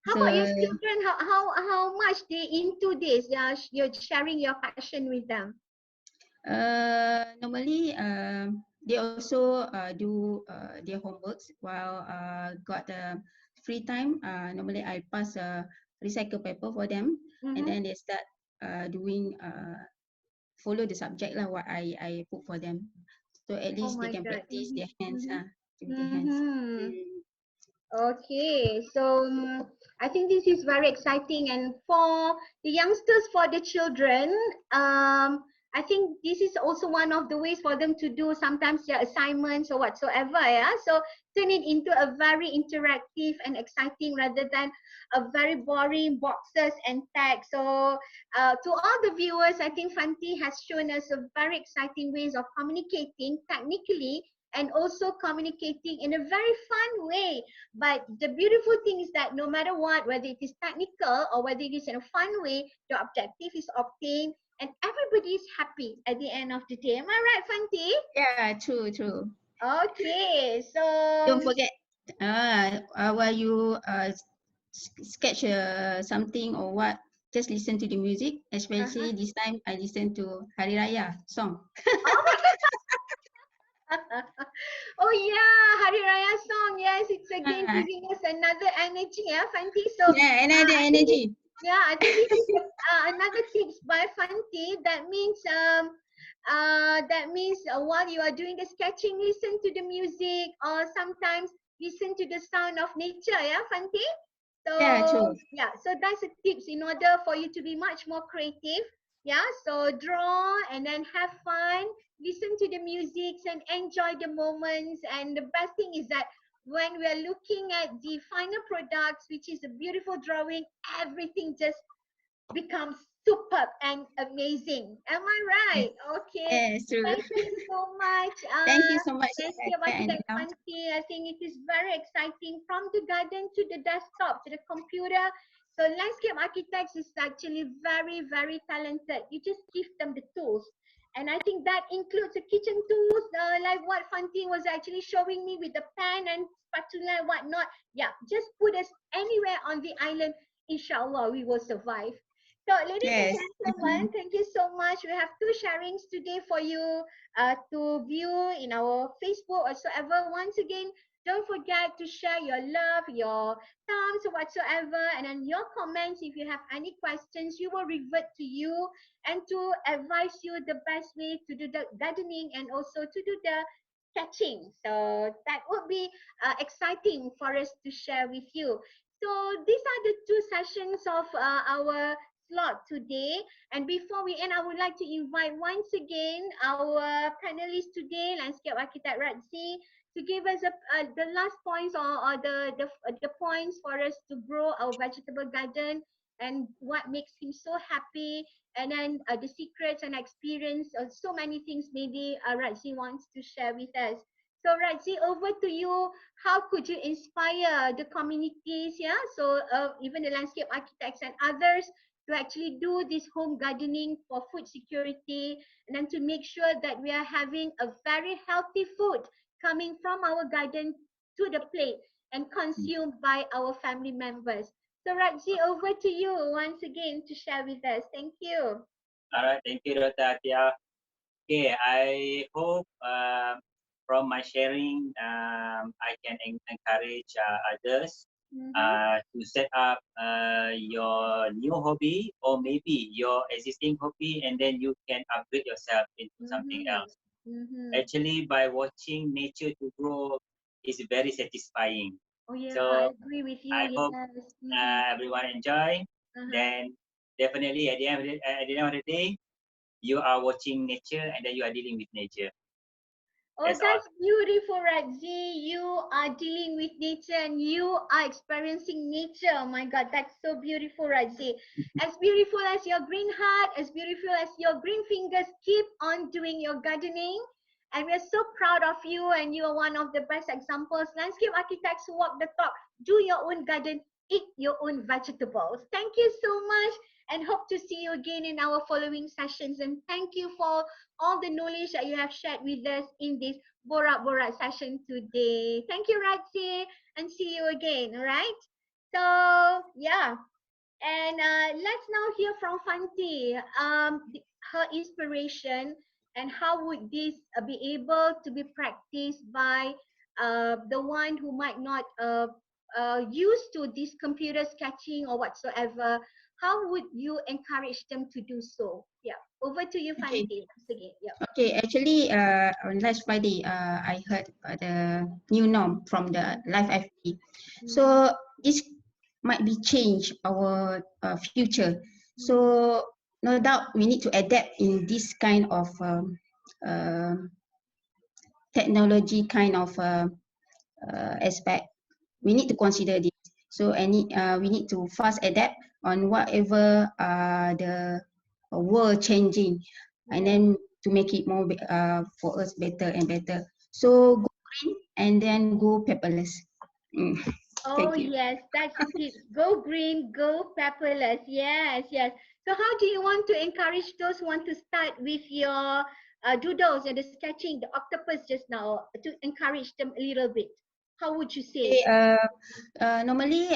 How So about your children? How much they into this? Yeah, you're sharing your passion with them. normally they also do their homeworks while got the free time. Normally I pass a recycle paper for them, and then they start doing follow the subject lah what I put for them. So at Oh least they my can God. practice their hands with their hands. Okay, so I think this is very exciting, and for the youngsters, for the children, I think this is also one of the ways for them to do sometimes their assignments or whatsoever. Yeah, so turn it into a very interactive and exciting rather than a very boring boxes and tags. So to all the viewers, I think Fanti has shown us a very exciting ways of communicating technically and also communicating in a very fun way. But the beautiful thing is that no matter what, whether it is technical or whether it is in a fun way, the objective is obtained and everybody is happy at the end of the day. Am I right, Fanti? Yeah, true, true. Okay, so Don't forget, while you sketch something or what, just listen to the music. Especially this time, I listen to Hari Raya song. Oh yeah, Hari Raya song. Yes, it's again Ah, giving us another energy, yeah, Fanti. So yeah, another I think energy. I think this is another tips by Fanti. That means while you are doing the sketching, listen to the music or sometimes listen to the sound of nature, yeah, Fanti. Yeah, So true. yeah, so that's the tips in order for you to be much more creative. Yeah, so draw and then have fun, listen to the music and enjoy the moments. And the best thing is that when we are looking at the final products, which is a beautiful drawing, everything just becomes superb and amazing. Am I Yes, right? Okay. yes, true. Thank you so much. Thank you so much, Landscape and Architect Fanti. I think it is very exciting from the garden to the desktop to the computer. So landscape architects is actually very, very talented. You just give them the tools. And I think that includes the kitchen tools, like what Fanti was actually showing me with the pan and spatula and whatnot. Yeah, just put us anywhere on the island. Inshallah, we will survive. So, ladies and yes. gentlemen, thank you so much. We have two sharings today for you to view in our Facebook whatsoever. Once again, don't forget to share your love, your thumbs, whatsoever, and then your comments. If you have any questions, we will revert to you and to advise you the best way to do the gardening and also to do the sketching. So that would be exciting for us to share with you. So these are the two sessions of our slot today. And before we end, I would like to invite once again our panelists today, Landscape Architect Radzi, to give us the last points or the points for us to grow our vegetable garden and what makes him so happy, and then the secrets and experience of so many things maybe Radzi wants to share with us. So Radzi, over to you. How could you inspire the communities, yeah? So even the landscape architects and others to actually do this home gardening for food security and then to make sure that we are having a very healthy food coming from our garden to the plate and consumed by our family members. So Radzi, over to you once again to share with us. Thank you. All right, thank you, Dr. Atia. Okay, I hope from my sharing, I can encourage others to set up your new hobby or maybe your existing hobby, and then you can upgrade yourself into something else. Actually, by watching nature to grow is very satisfying. Oh yeah, I So agree with you. I hope Yes. everyone enjoy. Then definitely at the end of the day, you are watching nature and then you are dealing with nature. Oh, That's all. that's beautiful, Radzi. You are dealing with nature and you are experiencing nature. Oh my God, that's so beautiful, Radzi. As beautiful as your green heart, as beautiful as your green fingers, keep on doing your gardening. And we're so proud of you, and you are one of the best examples. Landscape architects who walk the talk. Do your own garden, eat your own vegetables. Thank you so much, and hope to see you again in our following sessions. And thank you for all the knowledge that you have shared with us in this Borak session today. Thank you, Radzi, and see you again. All right. So yeah, and let's now hear from Fanti. Her inspiration and how would this be able to be practiced by the one who might not used to this computer sketching or whatsoever. How would you encourage them to do so? Yeah, over to you, Okay. Fanti. Once again, yeah. Okay, actually, on last Friday, I heard the new norm from the Life FP. So this might be change our future. So no doubt we need to adapt in this kind of technology kind of aspect. We need to consider this. So we need to fast adapt on whatever the world changing, and then to make it more for us better and better. So go green and then go pepperless. Mm. Oh Thank you. yes, that's the tip. Go green, go pepperless. Yes, yes. So how do you want to encourage those who want to start with your doodles and the sketching, the octopus just now, to encourage them a little bit? How would you Okay, say? normally,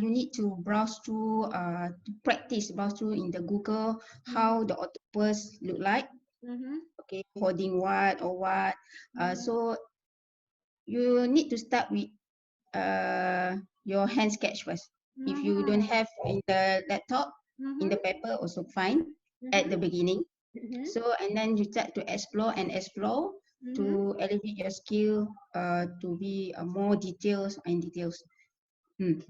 you need to browse through, to practice, browse through in the Google how the octopus look like. Mm-hmm. Okay, holding what or what. Mm-hmm. So you need to start with your hand sketch first. If you don't Mm-hmm. have in the laptop, in the Mm-hmm. paper also fine at the beginning. Mm-hmm. So and then you start to explore and explore Mm-hmm. to elevate your skill to be more details and details. Hmm.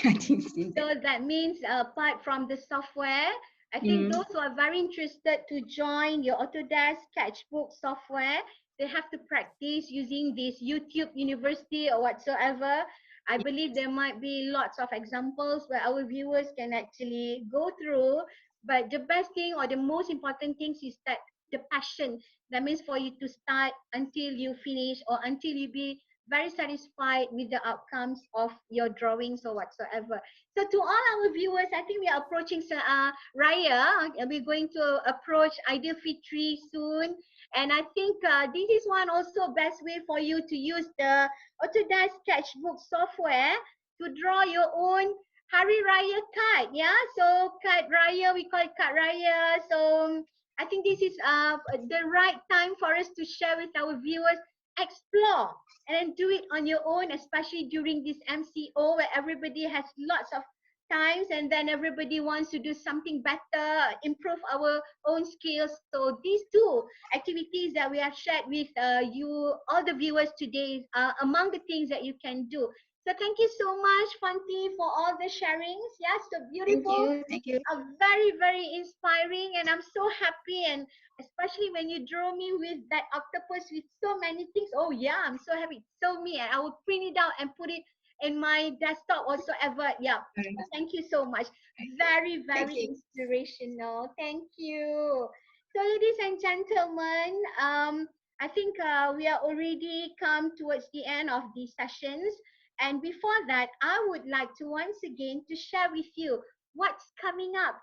I think it's in that. So that means apart from the software, I think Mm. those who are very interested to join your Autodesk Sketchbook software, they have to practice using this YouTube University or whatsoever. I believe there might be lots of examples where our viewers can actually go through. But the best thing or the most important things is that the passion. That means for you to start until you finish or until you be very satisfied with the outcomes of your drawings or whatsoever. So to all our viewers, I think we are approaching Raya. We're going to approach Idul Fitri soon. And I think this is one also best way for you to use the Autodesk Sketchbook software to draw your own Hari Raya card. Yeah, so card Raya, we call it card Raya. So I think this is the right time for us to share with our viewers, explore and then do it on your own, especially during this MCO where everybody has lots of times and then everybody wants to do something better, improve our own skills. So these two activities that we have shared with you, all the viewers today, are among the things that you can do. So thank you so much, Fanti, for all the sharings. Yeah, so Thank beautiful, you. Thank you. very, very inspiring, and I'm so happy. And especially when you draw me with that octopus with so many things. Oh yeah, I'm so happy. So me, and I will print it out and put it in my desktop whatsoever. Yeah. Thank you so much. Very, Thank very you. inspirational. Thank you. So, ladies and gentlemen, I think we are already come towards the end of these sessions. And before that, I would like to once again to share with you what's coming up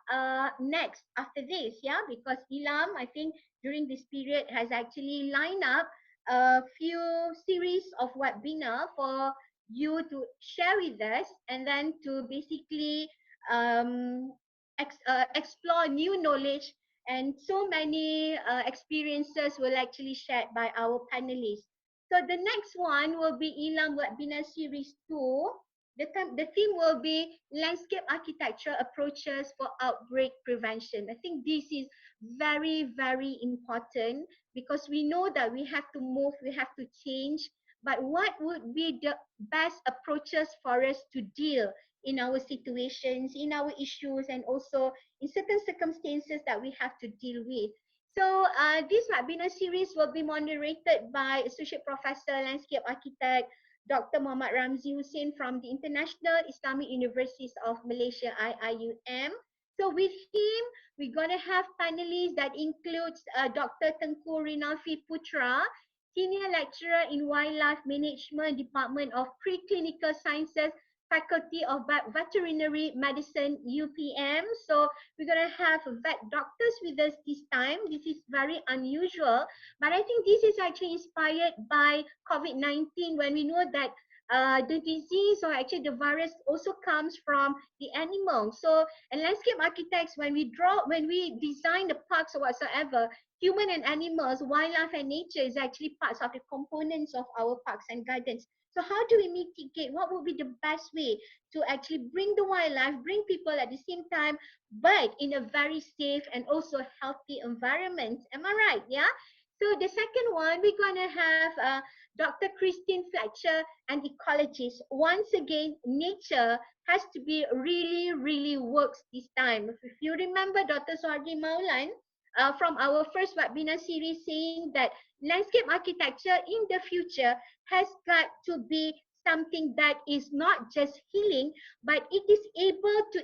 next after this. Yeah, because Ilham, I think during this period has actually lined up a few series of webinar for you to share with us and then to basically um, explore new knowledge, and so many experiences will actually shared by our panelists. So the next one will be Ilam Webinar Series 2. The theme will be landscape architecture approaches for outbreak prevention. I think this is very, very important because we know that we have to move, we have to change, but what would be the best approaches for us to deal in our situations, in our issues, and also in certain circumstances that we have to deal with. So this webinar series will be moderated by Associate Professor Landscape Architect Dr. Muhammad Ramzi Hussein from the International Islamic Universities of Malaysia, IIUM. So with him, we're going to have panelists that includes Dr. Tengku Rinalfi Putra, Senior Lecturer in Wildlife Management, Department of Preclinical Sciences, Faculty of Veterinary Medicine, UPM. So we're going to have vet doctors with us this time. This is very unusual, but I think this is actually inspired by COVID-19, when we know that the disease or actually the virus also comes from the animal. So, and landscape architects, when we design the parks or whatsoever, human and animals, wildlife and nature is actually parts of the components of our parks and gardens. So how do we mitigate? What would be the best way to actually bring the wildlife, bring people at the same time, but in a very safe and also healthy environment? Am I right? Yeah. So the second one, we're going to have Dr. Christine Fletcher, an ecologist. Once again, nature has to be really, really works this time. If you remember Dr. Suhardi Maulan from our first webinar series saying that landscape architecture in the future has got to be something that is not just healing, but it is able to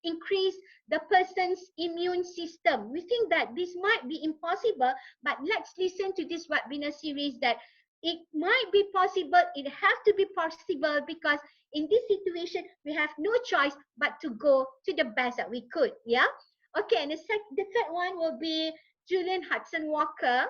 increase the person's immune system. We think that this might be impossible, but let's listen to this webinar series that it might be possible, it has to be possible, because in this situation, we have no choice but to go to the best that we could, yeah? Okay, and the third one will be Julian Hudson Walker,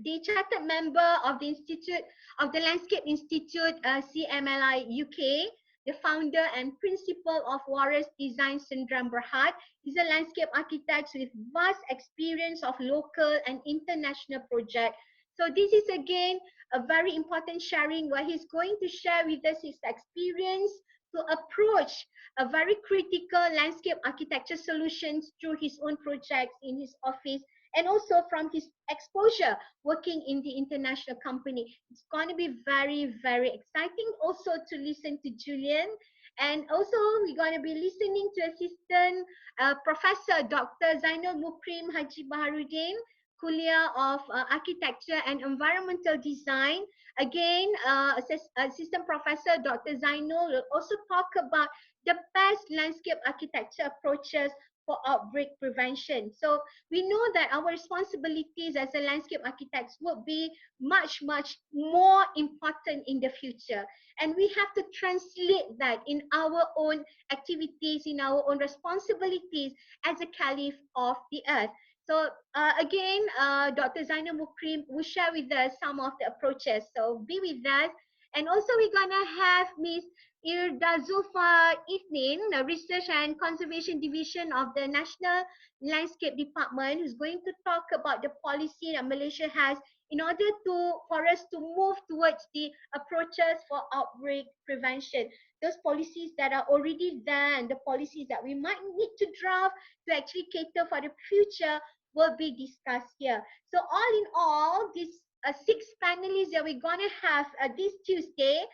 the chartered member of the Institute of the Landscape Institute, CMLI UK, the founder and principal of Waris Design Syndrome Berhad. He's a landscape architect with vast experience of local and international projects. So this is again a very important sharing where he's going to share with us his experience to approach a very critical landscape architecture solutions through his own projects in his office, and also from his exposure working in the international company. It's going to be very, very exciting also to listen to Julian. And also we're going to be listening to Assistant Professor Dr. Zainul Mukrim Haji Baharudin, Kuliah of Architecture and Environmental Design. Again, Assistant Professor Dr. Zainul will also talk about the best landscape architecture approaches for outbreak prevention. So we know that our responsibilities as a landscape architects will be much, much more important in the future. And we have to translate that in our own activities, in our own responsibilities as a caliph of the earth. So again, Dr. Zainul Mukrim will share with us some of the approaches. So be with us. And also we're gonna have Miss Zulfa Ifnin, the Research and Conservation Division of the National Landscape Department, who's going to talk about the policy that Malaysia has in order for us to move towards the approaches for outbreak prevention. Those policies that are already there and the policies that we might need to draft to actually cater for the future will be discussed here. So all in all, these 6 panelists that we're going to have this Tuesday,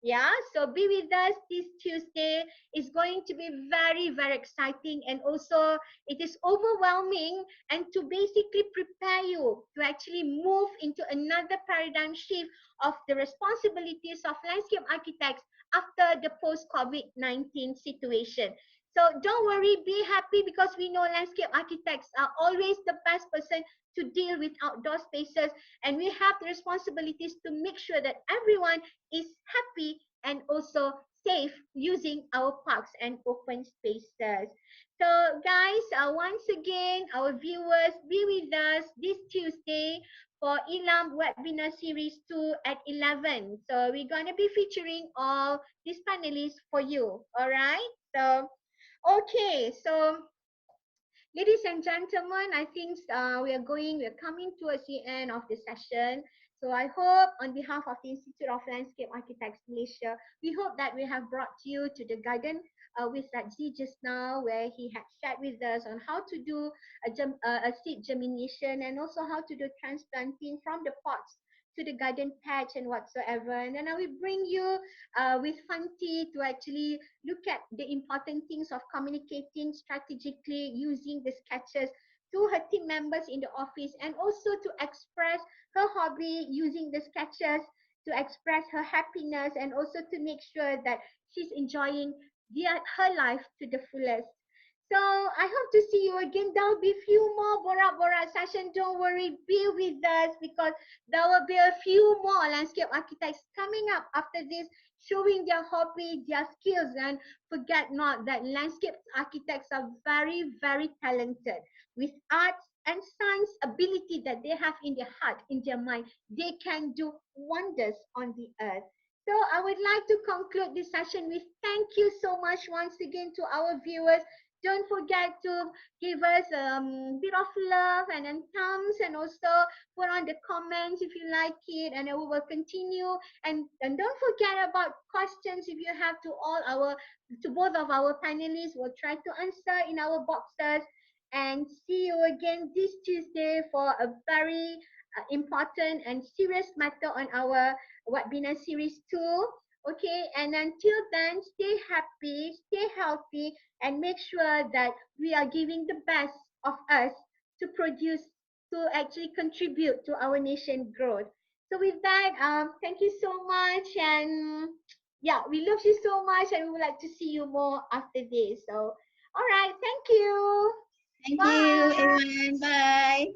yeah, so be with us this Tuesday. Is going to be very, very exciting, and also it is overwhelming, and to basically prepare you to actually move into another paradigm shift of the responsibilities of landscape architects after the post-COVID-19 situation. So don't worry, be happy, because we know landscape architects are always the best person to deal with outdoor spaces, and we have the responsibilities to make sure that everyone is happy and also safe using our parks and open spaces. So guys, once again, our viewers, be with us this Tuesday for Ilam Webinar Series 2 at 11. So we're going to be featuring all these panelists for you. All right. So, okay. So ladies and gentlemen, I think we're coming towards the end of the session. So I hope on behalf of the Institute of Landscape Architects Malaysia, we hope that we have brought you to the garden with Radzi just now, where he had shared with us on how to do a seed germination, and also how to do transplanting from the pots to the garden patch and whatsoever. And then I will bring you with Fanti to actually look at the important things of communicating strategically using the sketches to her team members in the office, and also to express her hobby using the sketches to express her happiness, and also to make sure that she's enjoying her life to the fullest. So I hope to see you again. There will be a few more Borak session. Don't worry, be with us, because there will be a few more landscape architects coming up after this, showing their hobby, their skills. And forget not that landscape architects are very, very talented with arts and science ability that they have in their heart, in their mind. They can do wonders on the earth. So I would like to conclude this session with thank you so much once again to our viewers. Don't forget to give us a bit of love and then thumbs, and also put on the comments if you like it, and we will continue. And don't forget about questions if you have to both of our panelists. We'll try to answer in our boxes. And see you again this Tuesday for a very important and serious matter on our webinar series 2. Okay, and until then, stay happy, stay healthy, and make sure that we are giving the best of us to produce, to actually contribute to our nation growth. So with that, thank you so much, and yeah, we love you so much, and we would like to see you more after this. So, all right, thank you. Thank Bye. you, everyone. Bye.